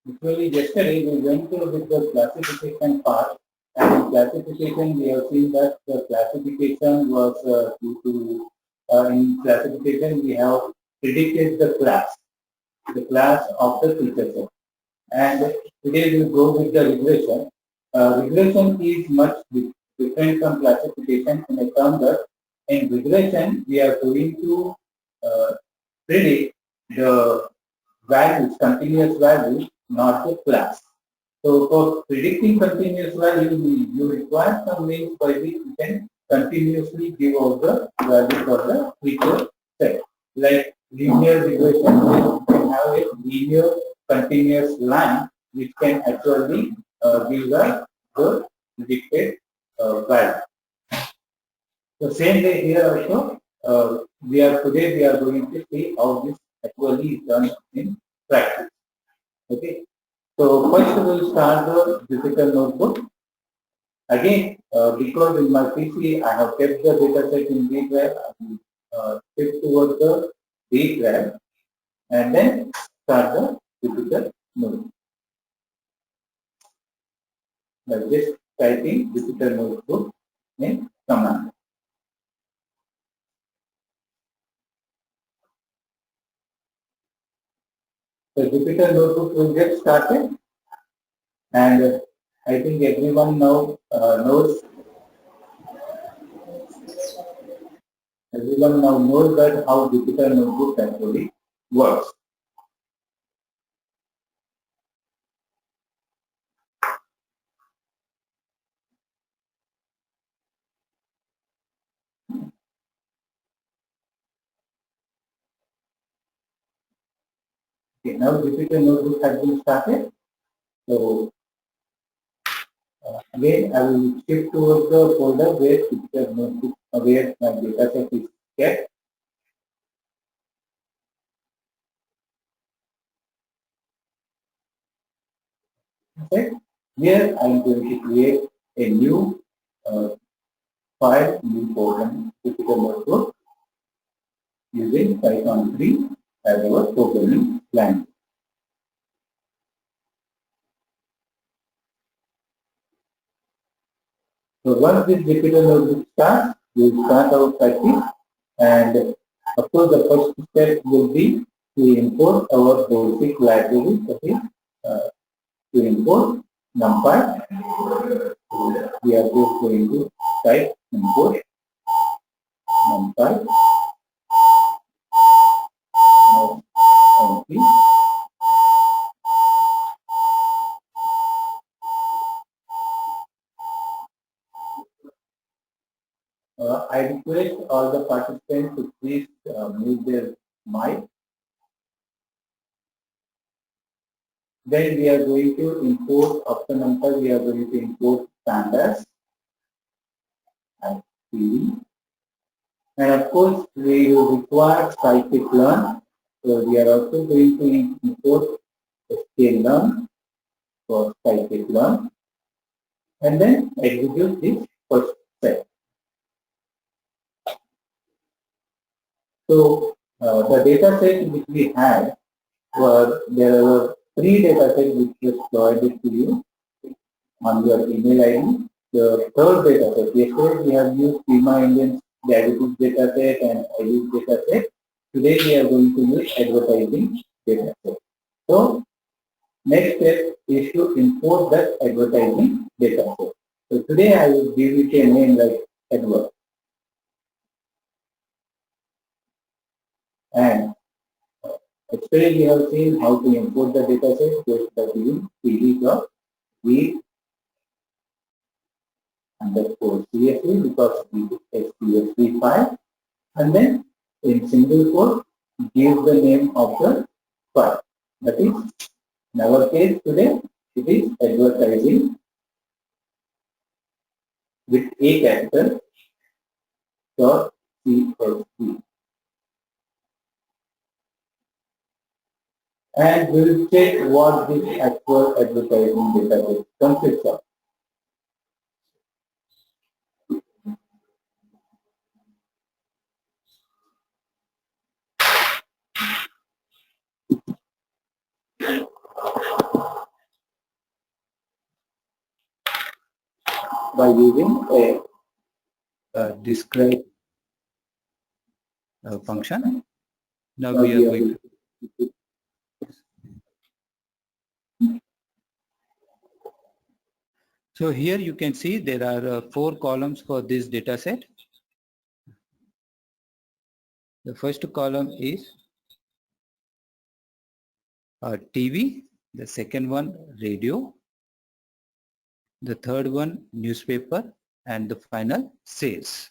Usually yesterday we went through with the classification part, and in classification we have seen that the classification was due to in classification we have predicted the class of the feature set. And today we go with the regression. Regression is much different from classification in a term that in regression we are going to uh, predict the values, continuous values, not the class. So for predicting continuous value, you require some means by which you can continuously give out the value for the feature set. Like linear regression, where you can have a linear continuous line which can actually give the predicted value. The same way here also, we are going to see how this actually is done in practice. Okay. So first we'll start the Jupyter notebook. Again, because in my PC I have kept the data set in B drive, I will shift towards the B drive and then start the Jupyter notebook. By just typing Jupyter notebook in command. So Jupyter notebook will get started, and I think everyone now knows that how Jupyter notebook actually works. Okay, now Jupyter notebook has been started. So again, I will shift towards the folder where Jupyter notebook, where my data set is kept. Okay. Here I am going to create a new file, new program, Jupyter notebook using Python 3 as our programming language. So once this Jupyter notebook starts, we will start our practice, and of course the first step will be to import our basic library, okay, to import NumPy. We are just going to type import NumPy. I request all the participants to please mute their mic. Then we are going to import, after NumPy, we are going to import pandas and CV. And of course, we require scikit-learn. So we are also going to import sklearn for scikit-learn. And then execute this first step. So the data set which we had there were 3 data sets which was provided to you on your email ID. The third data set, yesterday we have used Schema Indian diabetes data set and IDs data set. Today we are going to use advertising data set. So next step is to import that advertising data set. So today I will give it a name like advert. And yesterday we have seen how to import the data set just by using cd.read underscore CSV because it is a CSV file, and then in single quote give the name of the file. That is, in our case today, it is advertising with a capital dot CSV. And we will check what this actual advertising database consists of. by using a describe function. Now we are going to. So here you can see there are 4 columns for this data set. The first column is TV, the second one radio, the third one newspaper, and the final sales.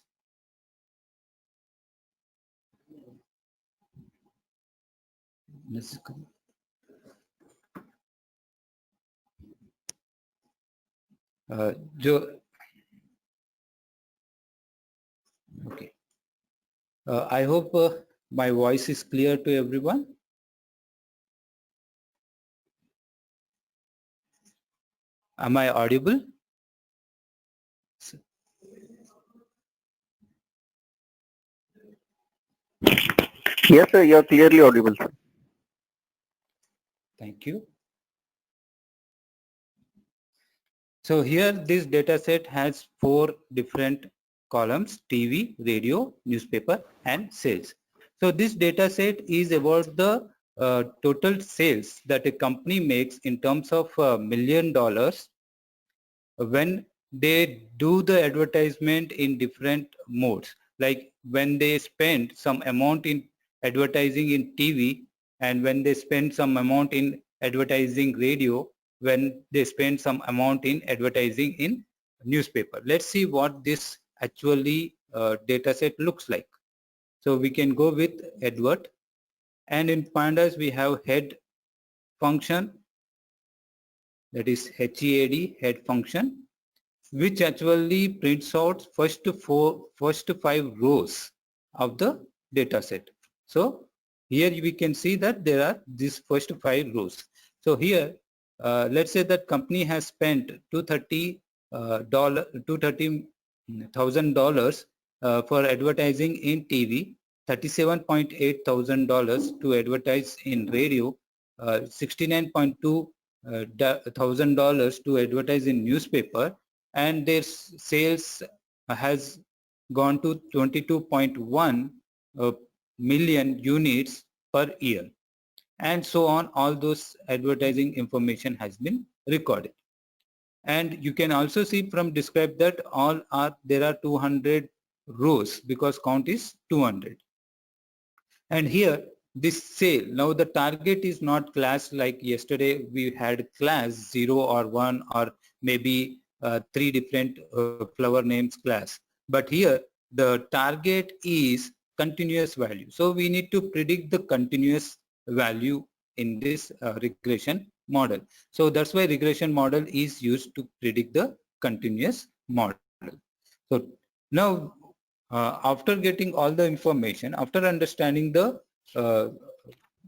Okay. I hope my voice is clear to everyone. Am I audible? Yes, sir, you are clearly audible, sir. Thank you. So here this data set has 4 different columns: TV, radio, newspaper, and sales. So this data set is about the total sales that a company makes in terms of $1 million when they do the advertisement in different modes. Like when they spend some amount in advertising in TV, and when they spend some amount in advertising radio, when they spend some amount in advertising in newspaper. Let's see what this actually data set looks like. So we can go with Edward, and in pandas we have head function, that is HEAD, head function, which actually prints out first 5 rows of the data set. So here we can see that there are these first 5 rows. So here let's say that company has spent $230,000 for advertising in TV, $37.8 thousand to advertise in radio, $69.2 thousand to advertise in newspaper, and their sales has gone to 22.1 million units per year, and so on. All those advertising information has been recorded. And you can also see from describe that there are 200 rows because count is 200. And here this sale, now the target is not class like yesterday we had class 0 or 1 or maybe 3 different flower names class. But here the target is continuous value. So we need to predict the continuous value in this regression model. So that's why regression model is used to predict the continuous model. So now after getting all the information, after understanding the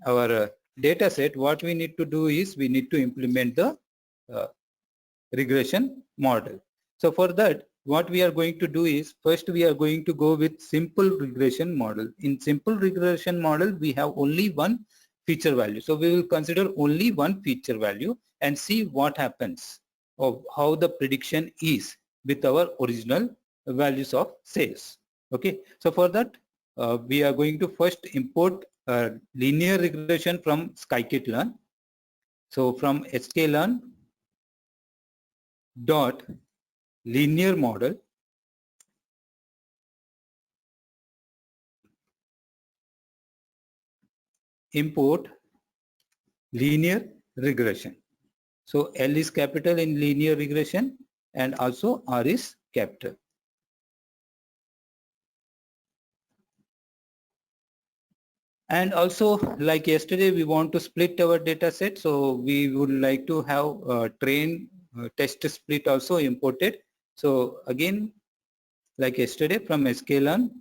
our data set, what we need to do is we need to implement the regression model. So for that, what we are going to do is first we are going to go with simple regression model. In simple regression model, we have only one feature value. So we will consider only one feature value and see what happens of how the prediction is with our original values of sales. Okay, so for that we are going to first import linear regression from scikit-learn. So from sklearn dot linear model import linear regression. So L is capital in linear regression and also R is capital. And also like yesterday we want to split our data set, so we would like to have train test split also imported. So again like yesterday from sklearn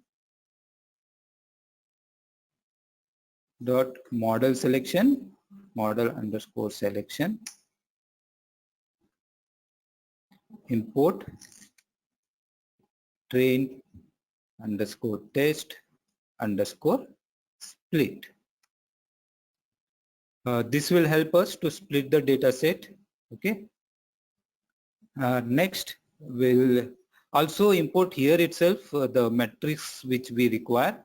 dot model selection, model underscore selection, import train underscore test underscore split. This will help us to split the data set. Okay. Next we'll also import here itself the matrix which we require.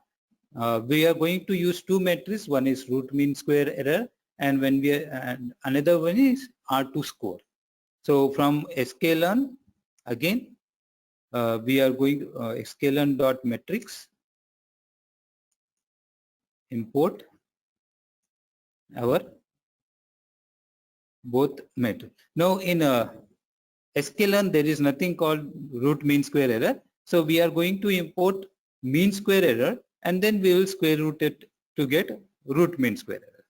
We are going to use two matrices. One is root mean square error, and and another one is R2 score. So from sklearn, again, we are going sklearn dot matrix, import our both matrix. Now in sklearn there is nothing called root mean square error. So we are going to import mean square error, and then we will square root it to get root mean square error.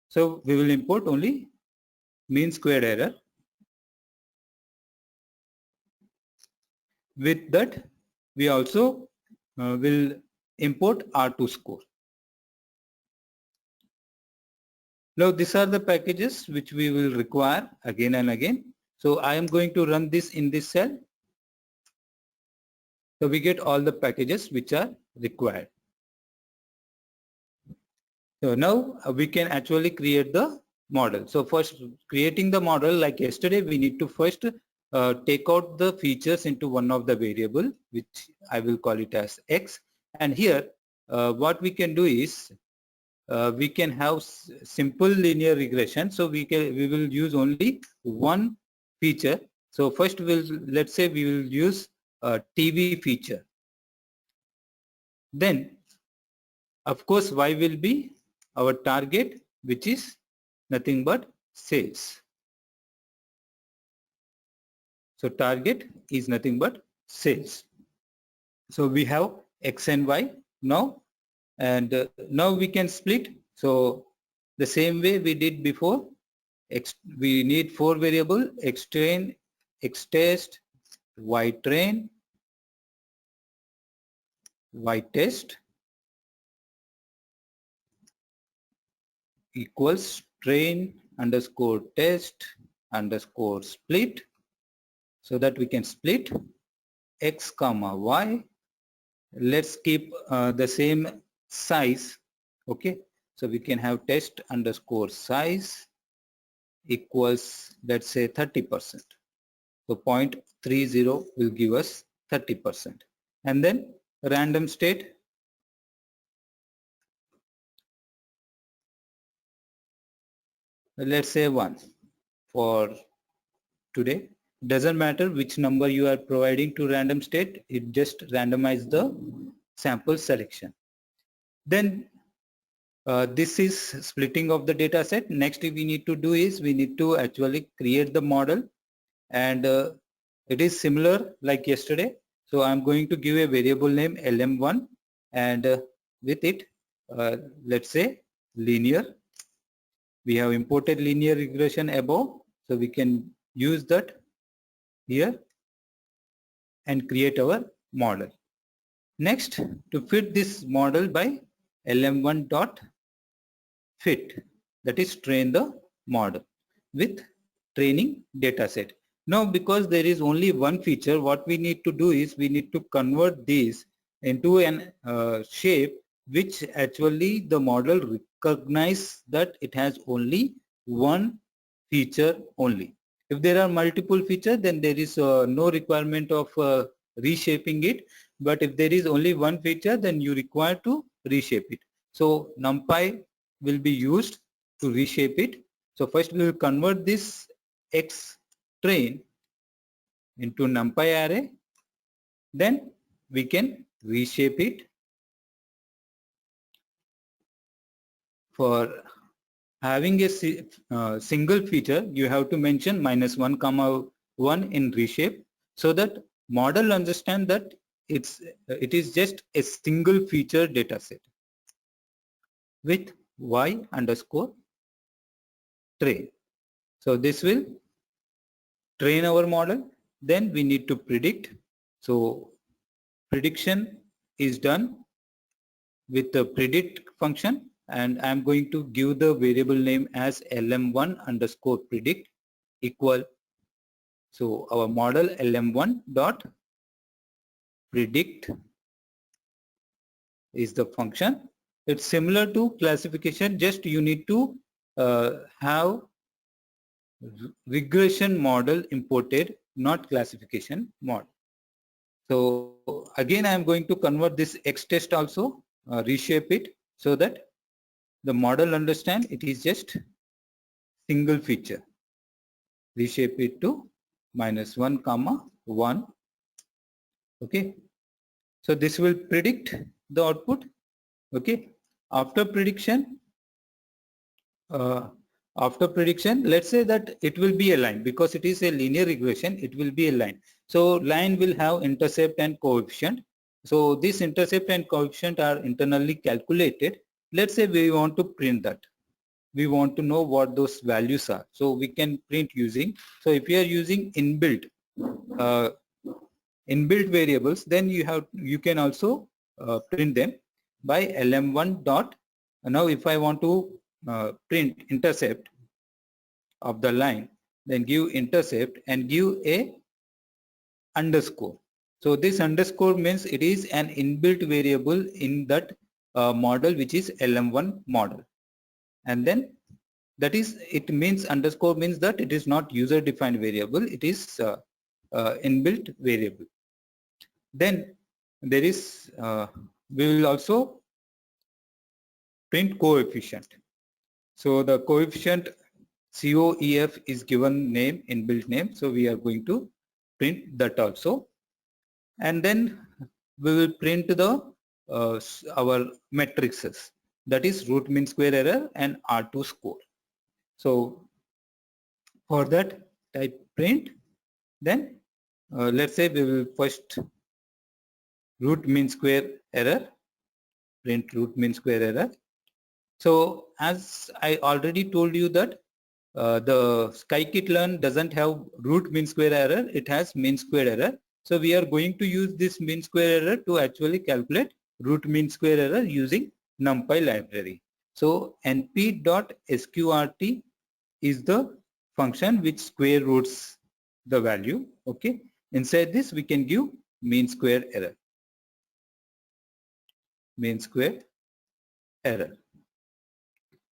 So we will import only mean square error. With that, we also will import R2 score. Now these are the packages which we will require again and again. So I am going to run this in this cell. So we get all the packages which are required. So now we can actually create the model. So first, creating the model, like yesterday, we need to first take out the features into one of the variable, which I will call it as X. And here what we can do is we can have simple linear regression. So we will use only one feature. So first let's say we will use a TV feature. Then of course Y will be our target, which is nothing but sales. So target is nothing but sales. So we have X and Y now, and now we can split. So the same way we did before, we need 4 variable: X train, X test, Y train, Y test equals train underscore test underscore split, so that we can split X comma Y. Let's keep the same size. Okay, so we can have test underscore size equals, let's say, 30%. So 0.30 will give us 30%. And then random state, let's say 1 for today. Doesn't matter which number you are providing to random state, it just randomize the sample selection. Then this is splitting of the data set. Next we need to do is we need to actually create the model, and it is similar like yesterday. So I'm going to give a variable name LM1, and with it let's say linear. We have imported linear regression above, so we can use that here and create our model. Next, to fit this model by LM1 dot fit, that is train the model with training data set. Now because there is only one feature, what we need to do is we need to convert this into an shape which actually the model recognize that it has only one feature only. If there are multiple features, then there is no requirement of reshaping it. But if there is only one feature, then you require to reshape it. So NumPy will be used to reshape it. So first we will convert this X train into NumPy array. Then we can reshape it. For having a single feature, you have to mention -1 comma 1 in reshape, so that model understand that it is just a single feature data set with Y underscore train. So this will train our model. Then we need to predict. So prediction is done with the predict function, and I'm going to give the variable name as LM1 underscore predict equal. So our model LM1 dot predict is the function. It's similar to classification, just you need to have regression model imported not classification model. So again, I am going to convert this X test also, reshape it so that the model understand it is just single feature. Reshape it to -1, 1. Okay. So this will predict the output. Okay. After prediction, let's say that it will be a line because it is a linear regression. It will be a line. So line will have intercept and coefficient. So this intercept and coefficient are internally calculated. Let's say we want to print that. We want to know what those values are. So we can print using. So if you are using inbuilt variables, then you can also print them by lm1 dot. Now if I want to print intercept of the line, then give intercept and give a underscore. So this underscore means it is an inbuilt variable in that model, which is lm1 model. And then that is, it means underscore means that it is not user defined variable, it is inbuilt variable. Then there is we will also print coefficient. So the coefficient COEF is given name, inbuilt name, so we are going to print that also. And then we will print the our matrices, that is root mean square error and R2 score. So for that, type print, then let's say we will first root mean square error, print root mean square error. So as I already told you that the scikit-learn doesn't have root mean square error, it has mean square error. So we are going to use this mean square error to actually calculate root mean square error using NumPy library. So np.sqrt is the function which square roots the value. Okay. Inside this we can give mean square error. Mean square error,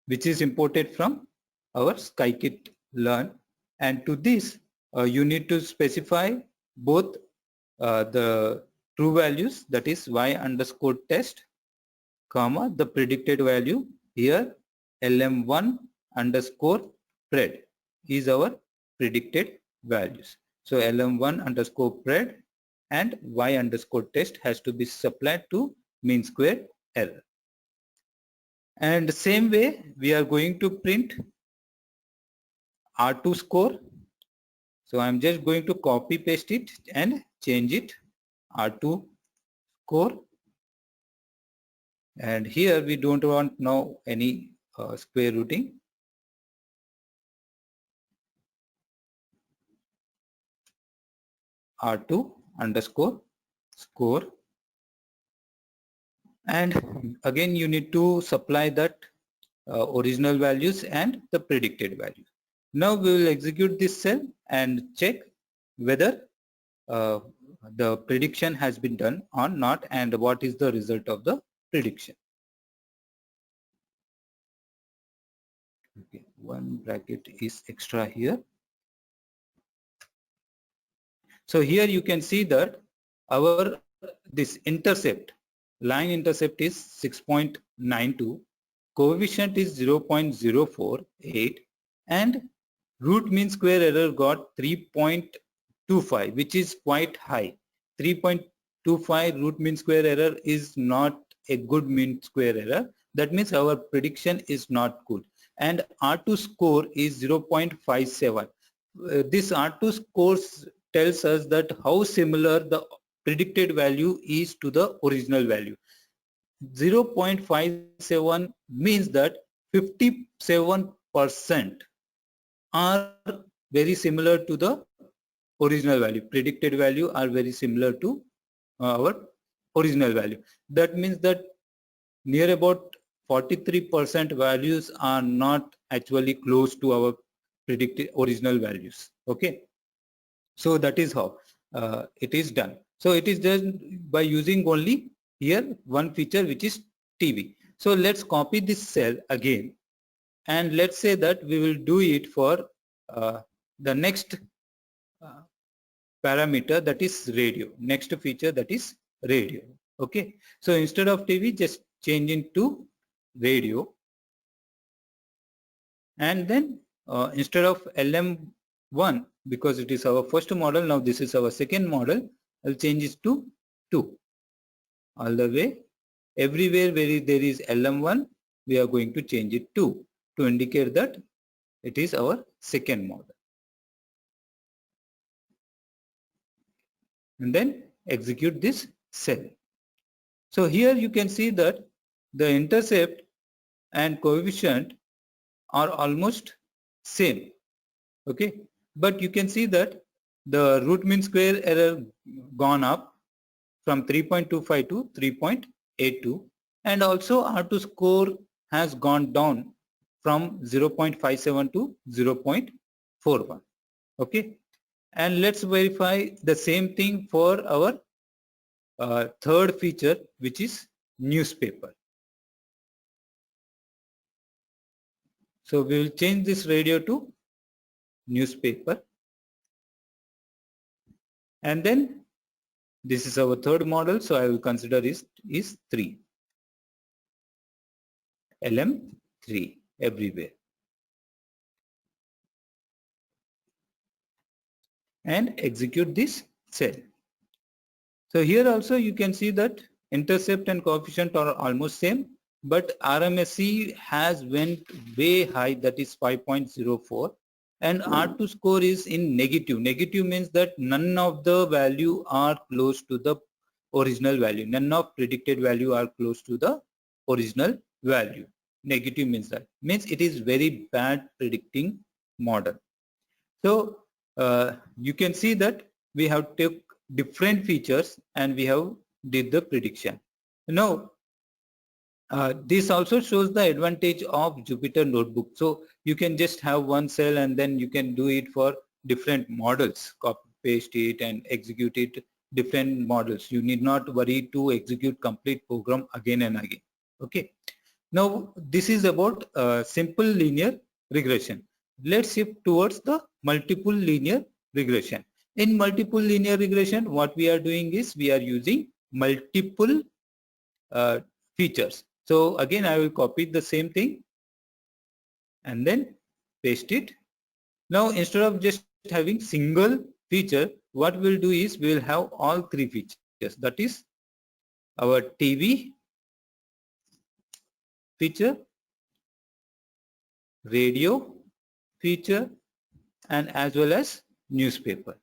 which is imported from our scikit-learn, and to this you need to specify both the true values, that is y underscore test, comma the predicted value here lm1 underscore pred is our predicted values. So lm1 underscore pred and y underscore test has to be supplied to mean square error. And the same way we are going to print R2 score. So I'm just going to copy paste it and change it R2 score. And here we don't want now any square rooting. R2 underscore score. And again you need to supply that original values and the predicted values. Now we will execute this cell and check whether the prediction has been done or not and what is the result of the prediction. Okay, one bracket is extra here. So here you can see that our this intercept, line intercept is 6.92, coefficient is 0.048, and root mean square error got 3.25, which is quite high. 3.25 root mean square error is not a good mean square error. That means our prediction is not good. And R2 score is 0.57. This R2 scores tells us that how similar the predicted value is to the original value. 0.57 means that 57% are very similar to the original value. Predicted value are very similar to our original value. That means that near about 43% values are not actually close to our predicted original values. Okay. So that is how it is done. So it is done by using only here one feature, which is TV. So let's copy this cell again and let's say that we will do it for the next parameter, that is radio. Next feature, that is radio. Okay. So instead of TV, just change into radio. And then instead of LM1, because it is our first model, now this is our second model, I'll change it to 2. All the way, everywhere where there is LM1, we are going to change it to indicate that it is our second model. And then execute this cell. So here you can see that the intercept and coefficient are almost same. Okay, but you can see that the root mean square error gone up from 3.25 to 3.82, and also R2 score has gone down from 0.57 to 0.41. Okay, and let's verify the same thing for our third feature, which is newspaper. So we will change this radio to newspaper, and then this is our third model, so I will consider is 3, LM3 everywhere, and execute this cell. So here also you can see that intercept and coefficient are almost same, but RMSE has went way high, that is 5.04, and R2 score is in negative. Negative means that none of the value are close to the original value. None of predicted value are close to the original value. Negative means that. Means it is very bad predicting model. So you can see that we have took different features and we have did the prediction. Now this also shows the advantage of Jupyter Notebook. So you can just have one cell and then you can do it for different models, copy paste it and execute it different models. You need not worry to execute complete program again and again. Okay. Now this is about simple linear regression. Let's shift towards the multiple linear regression. In multiple linear regression, what we are doing is we are using multiple features. So again, I will copy the same thing and then paste it. Now instead of just having single feature, what we'll do is we'll have all three features. That is our TV feature, radio feature, and as well as newspaper.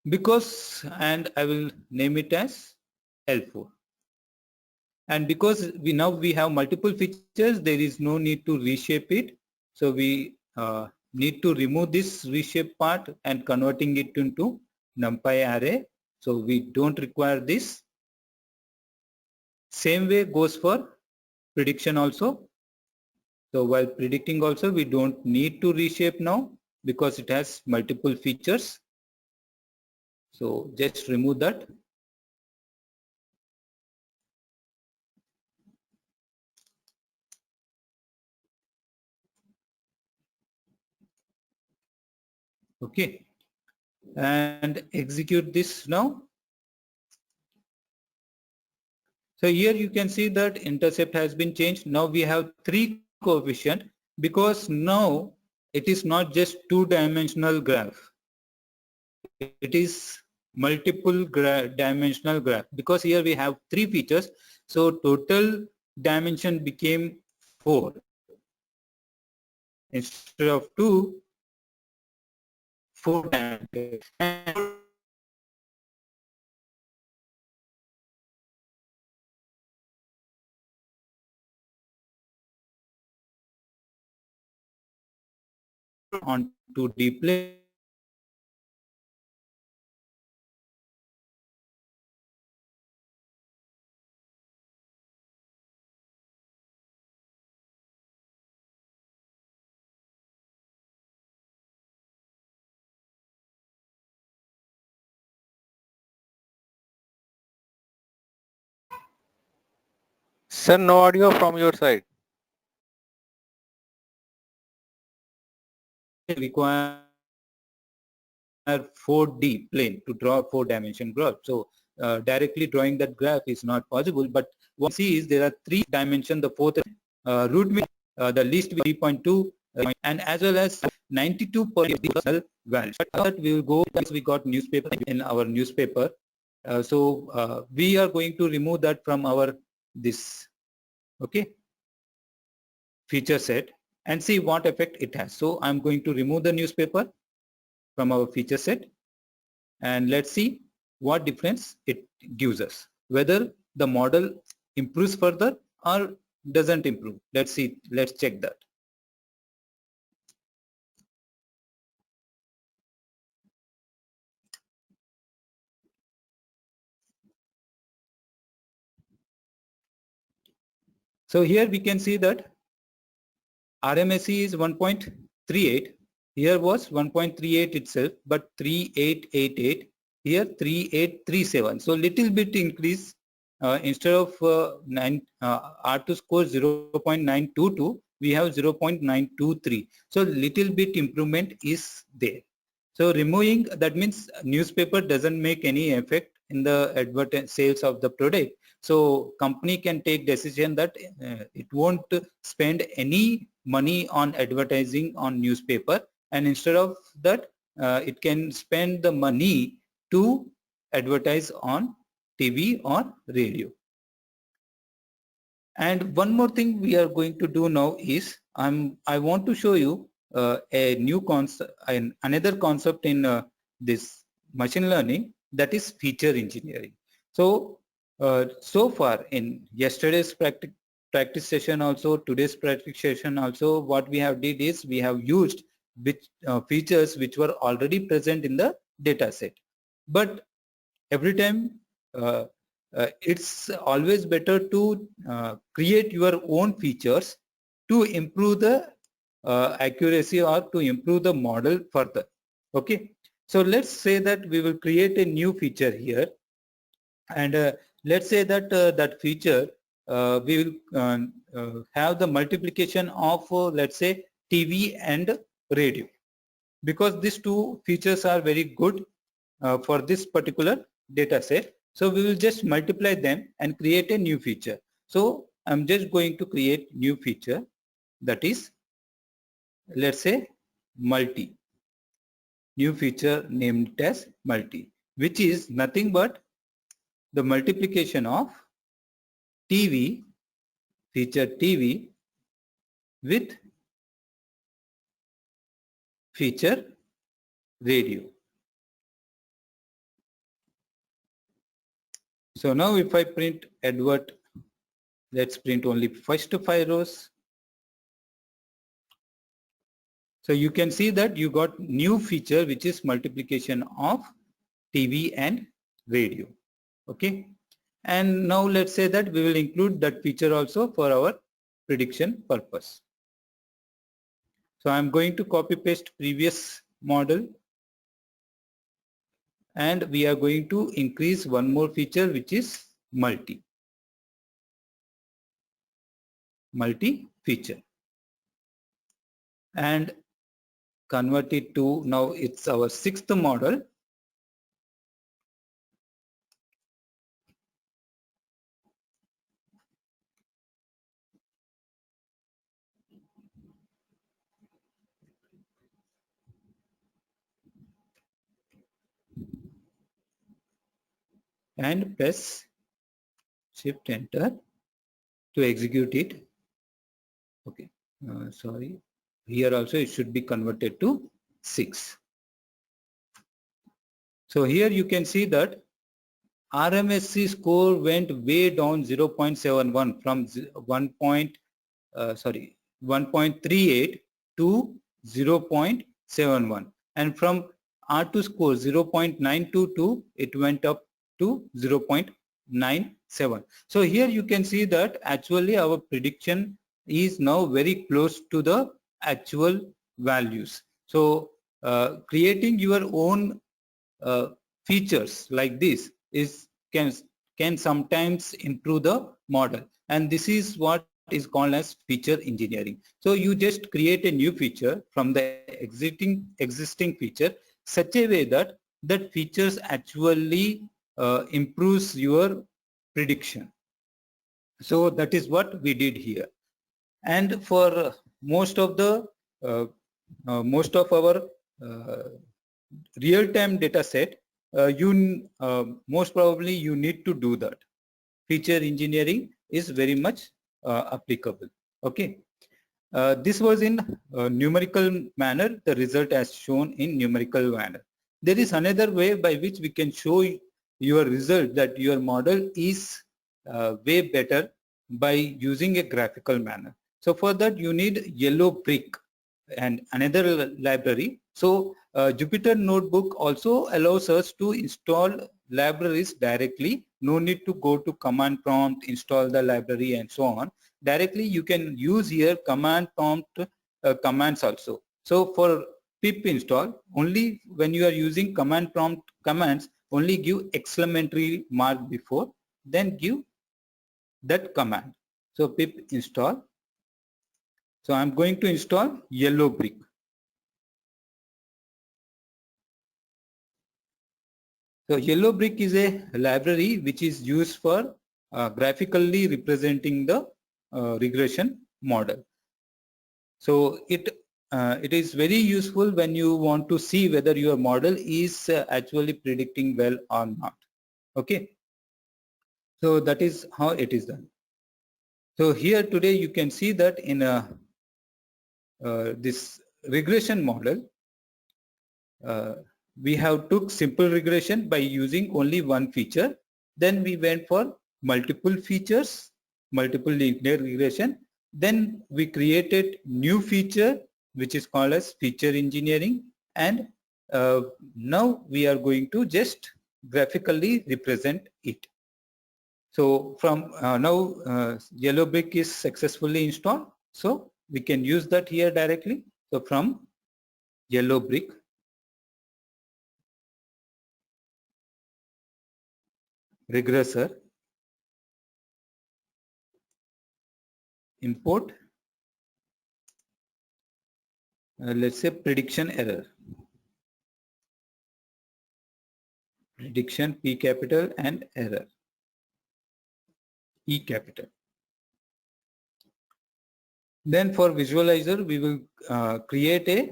Because, and I will name it as L4. And because we now have multiple features, there is no need to reshape it. So we need to remove this reshape part and converting it into NumPy array. So we don't require this. Same way goes for prediction also. So while predicting also, we don't need to reshape now because it has multiple features. So just remove that. Okay, and execute this now. So here you can see that intercept has been changed. Now we have 3 coefficient because now it is not just 2-dimensional graph. It is multiple dimensional graph because here we have 3 features. So total dimension became 4 instead of 2. 4 dimensions. On to display Sir, no audio from your side. require 4D plane to draw a 4-dimension graph. So directly drawing that graph is not possible, but what we see is there are 3 dimensions. The fourth root mean the least 3.2 and as well as 92% values. But we will go as we got newspaper in our newspaper. So we are going to remove that from our this feature set and see what effect it has. So I'm going to remove the newspaper from our feature set and let's see what difference it gives us, whether the model improves further or doesn't improve. Let's see, let's check that. So here we can see that RMSE is 1.38. Here was 1.38 itself, but 3888. Here 3837. So little bit increase. Instead of R2 score 0.922, we have 0.923. So little bit improvement is there. So removing, that means newspaper doesn't make any effect in the sales of the product. So company can take decision that it won't spend any money on advertising on newspaper, and instead of that it can spend the money to advertise on TV or radio. And one more thing we are going to do now is I want to show you a new concept, another concept in this machine learning, that is feature engineering. So so far in yesterday's practice session, also today's practice session also, what we have did is we have used features which were already present in the data set. But every time it's always better to create your own features to improve the accuracy or to improve the model further. Okay, so let's say that we will create a new feature here, and let's say that that feature we will have the multiplication of let's say TV and radio, because these two features are very good for this particular data set. So we will just multiply them and create a new feature. So I'm just going to create new feature, that is, let's say multi, new feature named as multi, which is nothing but the multiplication of TV, feature TV with feature radio. So now if I print advert, let's print only first 5 rows. So you can see that you got new feature which is multiplication of TV and radio. Okay, and now let's say that we will include that feature also for our prediction purpose. So I'm going to copy paste previous model, and we are going to increase one more feature which is multi feature, and convert it to, now it's our 6th model. And press shift enter to execute it. Okay, sorry, here also it should be converted to 6. So here you can see that RMSE score went way down 0.71 from 1.38 to 0.71, and from R2 score 0.922 it went up to 0.97. So here you can see that actually our prediction is now very close to the actual values. So creating your own features like this can sometimes improve the model, and this is what is called as feature engineering. So you just create a new feature from the existing feature such a way that that features actually improves your prediction. So that is what we did here. And for most of the most of our real-time data set, most probably you need to do that. Feature engineering is very much applicable. Okay. This was in numerical manner, the result as shown in numerical manner. There is another way by which we can show your result that your model is way better by using a graphical manner. So for that you need Yellow Brick and another library. So Jupyter Notebook also allows us to install libraries directly. No need to go to command prompt, install the library and so on. Directly you can use here command prompt commands also. So for pip install, only when you are using command prompt commands, only give exclamatory mark before, then give that command. So pip install. So I'm going to install Yellow Brick. So Yellow Brick is a library which is used for graphically representing the regression model. So it is very useful when you want to see whether your model is actually predicting well or not. Okay. So that is how it is done. So here today you can see that in this regression model, we have took simple regression by using only one feature. Then we went for multiple features, multiple linear regression. Then we created new feature which is called as feature engineering, and now we are going to just graphically represent it. So from now Yellow Brick is successfully installed, so we can use that here directly. So from Yellow Brick, regressor, import, let's say prediction error, prediction P capital and error E capital. Then for visualizer we will create a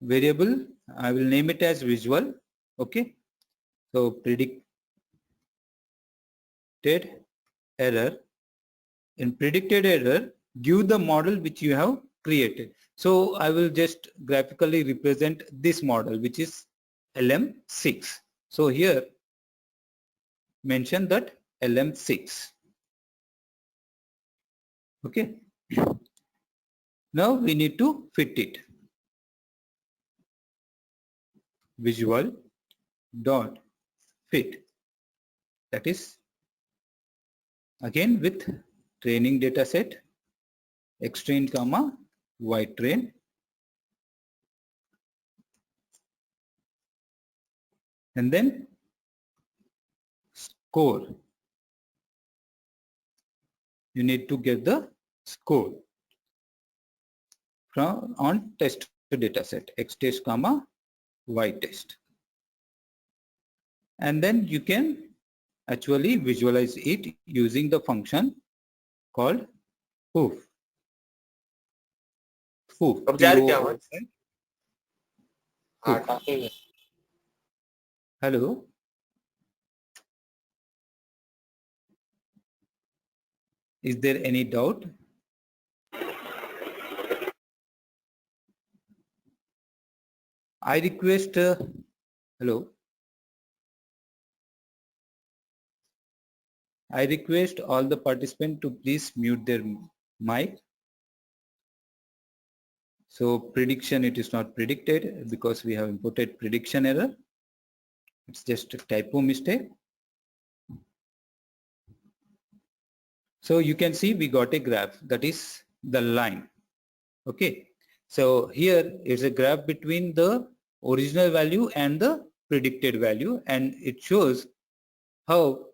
variable. I will name it as visual. Okay. So predicted error. In predicted error, give the model which you have created. So I will just graphically represent this model which is LM6. So here mention that LM6. Okay. Now we need to fit it. Visual dot fit, that is again with training data set xtrain comma ytrain, and then score. You need to get the score from on test data set xtest comma ytest, and then you can actually visualize it using the function called poof. अब जा रही क्या आवाज? Hello. Is there any doubt? I request, hello. I request all the participants to please mute their mic. So prediction, it is not predicted because we have imported prediction error. It's just a typo mistake. So you can see we got a graph, that is the line. Okay. So here is a graph between the original value and the predicted value, and it shows how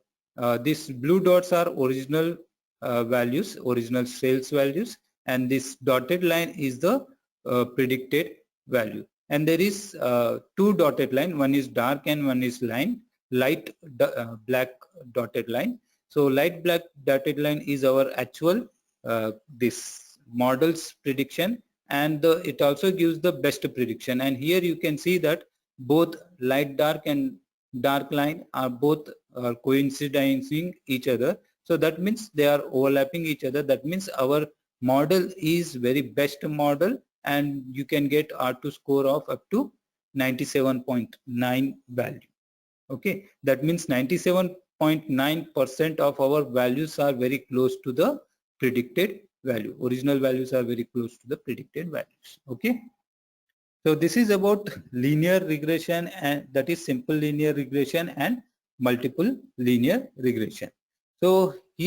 these blue dots are original values, original sales values, and this dotted line is the predicted value. And there is two dotted line, one is dark and one is light black dotted line. So light black dotted line is our actual this model's prediction, and it also gives the best prediction. And here you can see that both light dark and dark line are both coinciding each other. So that means they are overlapping each other. That means our model is very best model, and you can get R2 score of up to 97.9 value. Okay, that means 97.9% of our values are very close to the predicted value. Original values are very close to the predicted values. Okay. So this is about linear regression, and that is simple linear regression and multiple linear regression. So